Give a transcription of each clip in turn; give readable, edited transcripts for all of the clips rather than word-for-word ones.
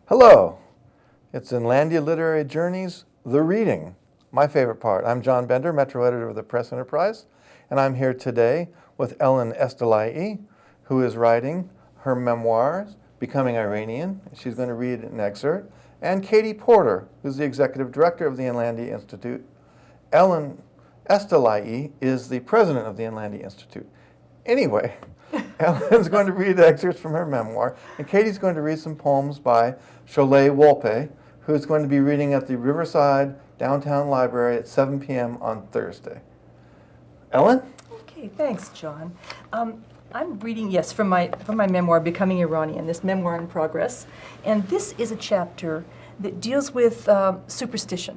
Hello, it's Inlandia Literary Journeys, The Reading, my favorite part. I'm John Bender, Metro Editor of the Press Enterprise, and I'm here today with Ellen Estilai, who is writing her memoirs, Becoming Iranian. She's going to read an excerpt, and Cati Porter, who's the Executive Director of the Inlandia Institute. Ellen Estilai is the President of the Inlandia Institute. Anyway, Ellen's going to read excerpts from her memoir, and Cati's going to read some poems by Sholeh Wolpé, who's going to be reading at the Riverside Downtown Library at 7 p.m. on Thursday. Ellen? Okay, thanks, John. I'm reading, yes, from my memoir, Becoming Iranian, this memoir in progress. And this is a chapter that deals with superstition.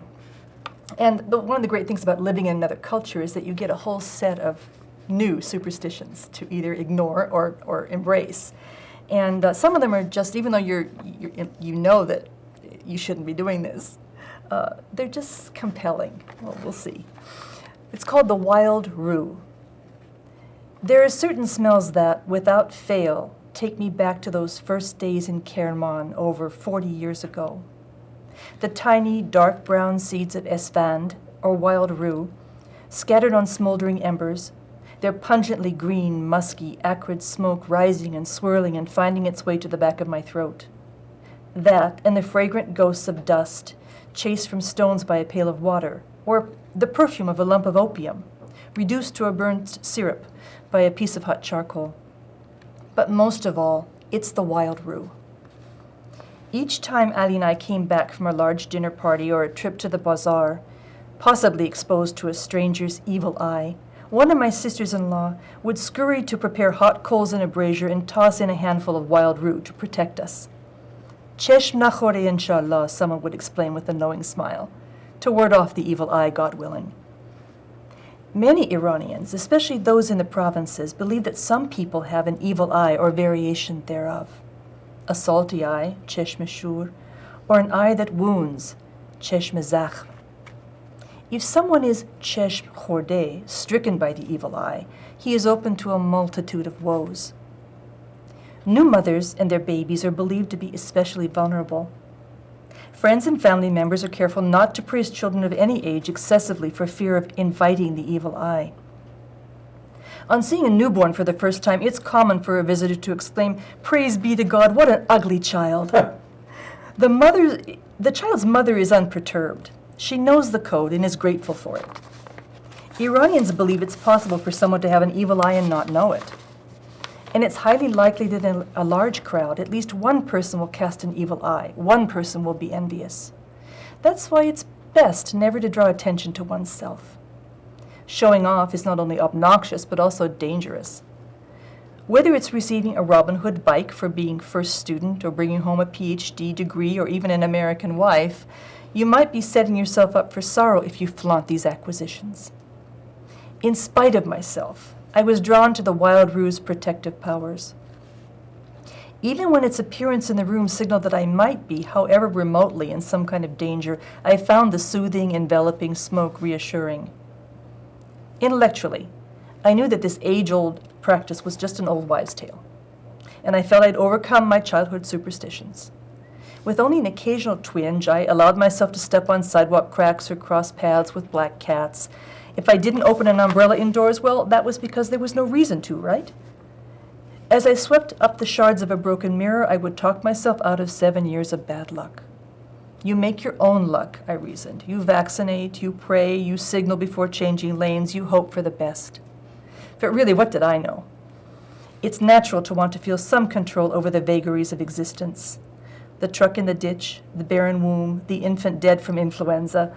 And one of the great things about living in another culture is that you get a whole set of new superstitions to either ignore or embrace. And some of them are just, even though you know that you shouldn't be doing this, they're just compelling. Well, we'll see. It's called the wild rue. There are certain smells that, without fail, take me back to those first days in Kerman over 40 years ago. The tiny, dark brown seeds of esfand, or wild rue, scattered on smoldering embers, their pungently green, musky, acrid smoke rising and swirling and finding its way to the back of my throat. That, and the fragrant ghosts of dust, chased from stones by a pail of water, or the perfume of a lump of opium, reduced to a burnt syrup by a piece of hot charcoal. But most of all, it's the wild rue. Each time Ali and I came back from a large dinner party or a trip to the bazaar, possibly exposed to a stranger's evil eye, one of my sisters-in-law would scurry to prepare hot coals in a brazier and toss in a handful of wild rue to protect us. Cheshm nachore inshallah, someone would explain with a knowing smile, to ward off the evil eye, God willing. Many Iranians, especially those in the provinces, believe that some people have an evil eye or variation thereof. A salty eye, cheshm shur, or an eye that wounds, cheshm zakh. If someone is cheshm khorde, stricken by the evil eye, he is open to a multitude of woes. New mothers and their babies are believed to be especially vulnerable. Friends and family members are careful not to praise children of any age excessively for fear of inviting the evil eye. On seeing a newborn for the first time, it's common for a visitor to exclaim, "Praise be to God, what an ugly child." The child's mother is unperturbed. She knows the code and is grateful for it. Iranians believe it's possible for someone to have an evil eye and not know it. And it's highly likely that in a large crowd, at least one person will cast an evil eye. One person will be envious. That's why it's best never to draw attention to oneself. Showing off is not only obnoxious, but also dangerous. Whether it's receiving a Robin Hood bike for being first student or bringing home a PhD degree or even an American wife, you might be setting yourself up for sorrow if you flaunt these acquisitions. In spite of myself, I was drawn to the wild rue's protective powers. Even when its appearance in the room signaled that I might be, however remotely, in some kind of danger, I found the soothing, enveloping smoke reassuring. Intellectually, I knew that this age-old practice was just an old wives' tale, and I felt I'd overcome my childhood superstitions. With only an occasional twinge, I allowed myself to step on sidewalk cracks or cross paths with black cats. If I didn't open an umbrella indoors, well, that was because there was no reason to, right? As I swept up the shards of a broken mirror, I would talk myself out of 7 years of bad luck. You make your own luck, I reasoned. You vaccinate, you pray, you signal before changing lanes, you hope for the best. But really, what did I know? It's natural to want to feel some control over the vagaries of existence. The truck in the ditch, the barren womb, the infant dead from influenza.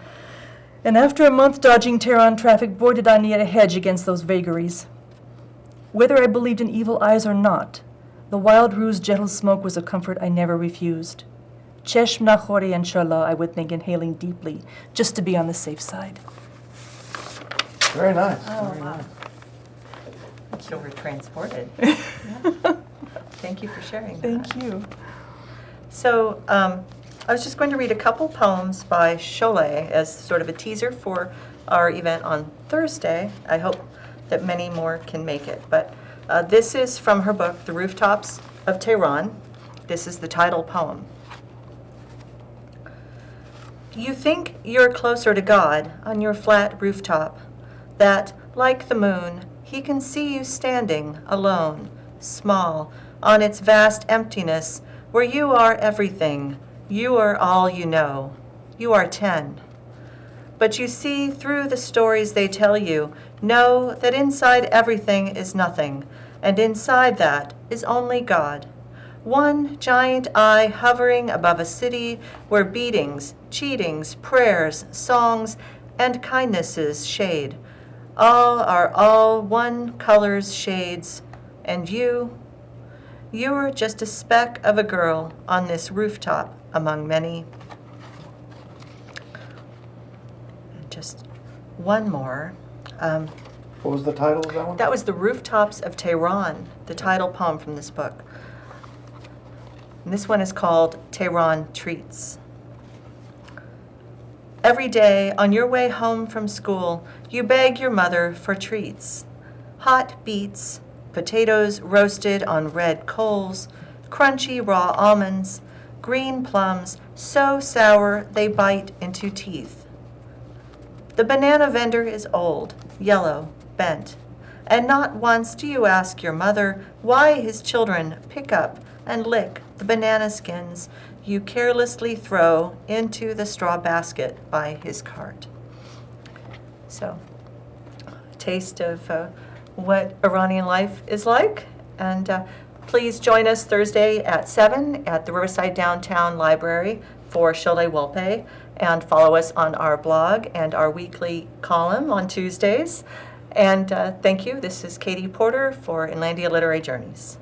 And after a month dodging Tehran traffic, boy, did I need a hedge against those vagaries. Whether I believed in evil eyes or not, the wild rue's gentle smoke was a comfort I never refused. Cheshm nachore inshallah, I would think, inhaling deeply, just to be on the safe side. Very nice. Oh, Very wow. nice. So we're transported. Thank you for sharing that. Thank you. So I was just going to read a couple poems by Sholeh as sort of a teaser for our event on Thursday. I hope that many more can make it. But this is from her book, The Rooftops of Tehran. This is the title poem. You think you're closer to God on your flat rooftop, that, like the moon, he can see you standing alone, small, on its vast emptiness, where you are everything, you are all you know. You are 10. But you see through the stories they tell you, know that inside everything is nothing, and inside that is only God. One giant eye hovering above a city where beatings, cheatings, prayers, songs, and kindnesses shade. All are all one color's shades, and you are just a speck of a girl on this rooftop among many. And just one more. What was the title of that one? That was The Rooftops of Tehran, the title poem from this book. And this one is called Tehran Treats. Every day on your way home from school, you beg your mother for treats. Hot beets, potatoes roasted on red coals, crunchy raw almonds, green plums so sour they bite into teeth. The banana vendor is old, yellow, bent, and not once do you ask your mother why his children pick up and lick the banana skins you carelessly throw into the straw basket by his cart. So, a taste of what Iranian life is like. And please join us Thursday at 7 at the Riverside Downtown Library for Sholeh Wolpé, and follow us on our blog and our weekly column on Tuesdays. And thank you. This is Cati Porter for Inlandia Literary Journeys.